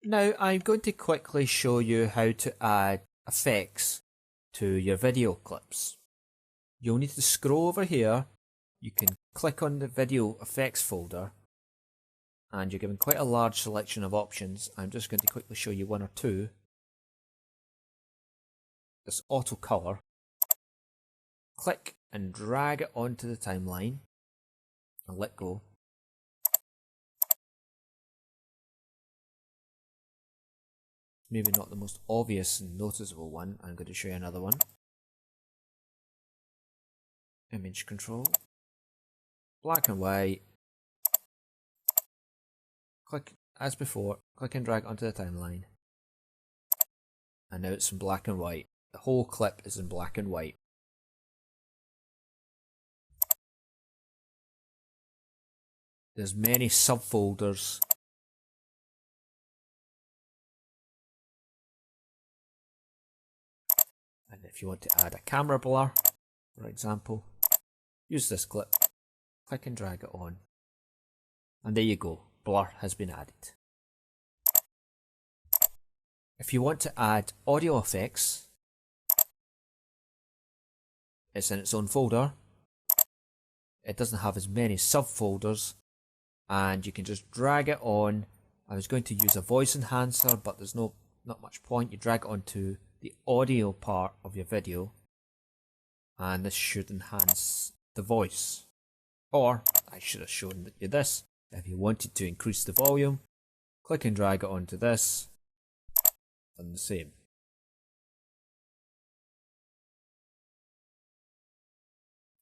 Now I'm going to quickly show you how to add effects to your video clips. You'll need to scroll over here. You can click on the video effects folder and you're given quite a large selection of options. I'm just going to quickly show you one or two. This auto color. Click and drag it onto the timeline and let go. Maybe not the most obvious and noticeable one. I'm going to show you another one. Image control, black and white. Click as before, click and drag onto the timeline. And now it's in black and white. The whole clip is in black and white. There's many subfolders. And if you want to add a camera blur, for example, use this clip, click and drag it on, and there you go, blur has been added. If you want to add audio effects, it's in its own folder. It doesn't have as many subfolders, and you can just drag it on. I was going to use a voice enhancer, but there's not much point. You drag it onto the audio part of your video, and this should enhance the voice. Or I should have shown you this. If you wanted to increase the volume, click and drag it onto this, and the same.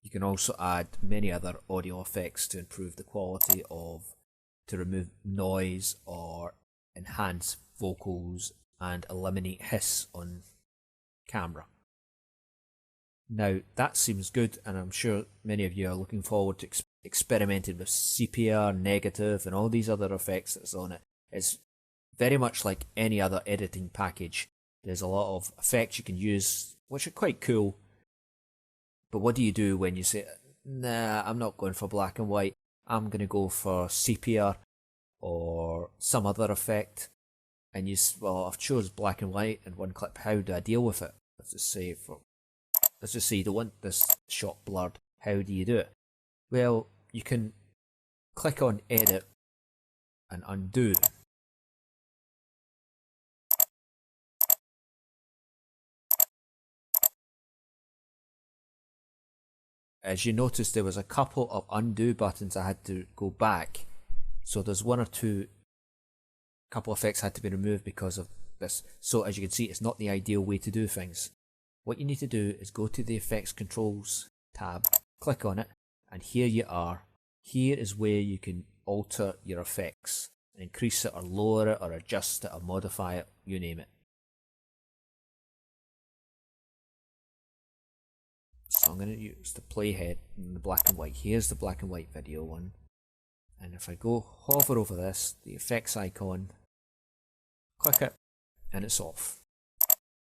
You can also add many other audio effects to improve the quality to remove noise or enhance vocals and eliminate hiss on camera. Now that seems good, and I'm sure many of you are looking forward to experimenting with sepia, negative and all these other effects that's on it. It's very much like any other editing package. There's a lot of effects you can use which are quite cool, but what do you do when you say, nah, I'm not going for black and white, I'm going to go for sepia or some other effect, and you, well, I've chose black and white in one clip, how do I deal with it? Let's just say you don't want this shot blurred. How do you do it? Well, you can click on edit and undo. As you notice, there was a couple of undo buttons I had to go back. So there's one or two, couple of effects had to be removed because of this. So as you can see, it's not the ideal way to do things. What you need to do is go to the Effects Controls tab, click on it, and here you are. Here is where you can alter your effects, and increase it or lower it or adjust it or modify it, you name it. So I'm going to use the playhead in the black and white. Here's the black and white video one. And if I go hover over this, the effects icon, click it, and it's off.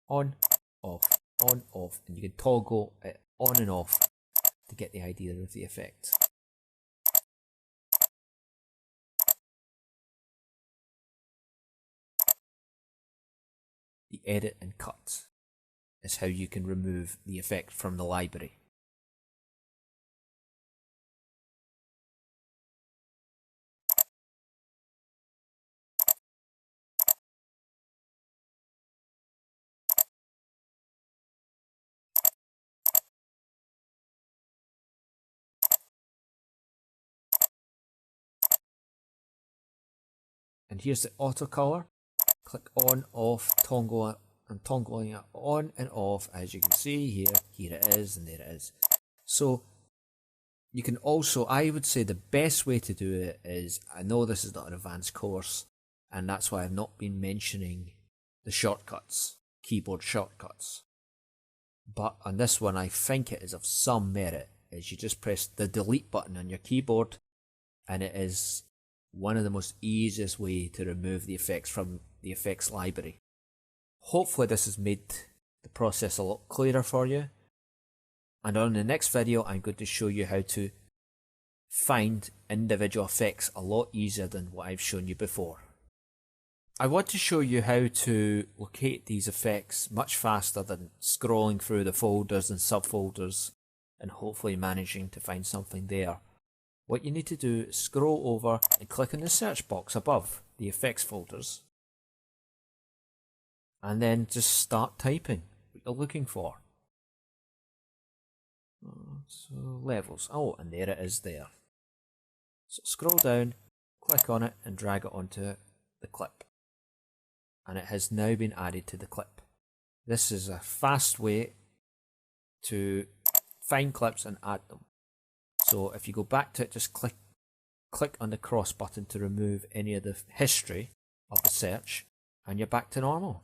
On, off, on, off, and you can toggle it on and off to get the idea of the effect. The edit and cut is how you can remove the effect from the library. And here's the auto color. Click on, off, toggle it, and toggling it on and off. As you can see here it is, and there it is. So you can also, I would say the best way to do it is, I know this is not an advanced course, and that's why I've not been mentioning the shortcuts, keyboard shortcuts. But on this one, I think it is of some merit, is you just press the delete button on your keyboard, and it is one of the most easiest way to remove the effects from the effects library. Hopefully this has made the process a lot clearer for you. And on the next video, I'm going to show you how to find individual effects a lot easier than what I've shown you before. I want to show you how to locate these effects much faster than scrolling through the folders and subfolders and hopefully managing to find something there. What you need to do is scroll over and click on the search box above the effects folders, and then just start typing what you're looking for. So levels, oh, and there it is there. So scroll down, click on it and drag it onto the clip. And it has now been added to the clip. This is a fast way to find clips and add them. So if you go back to it, just click on the cross button to remove any of the history of the search, and you're back to normal.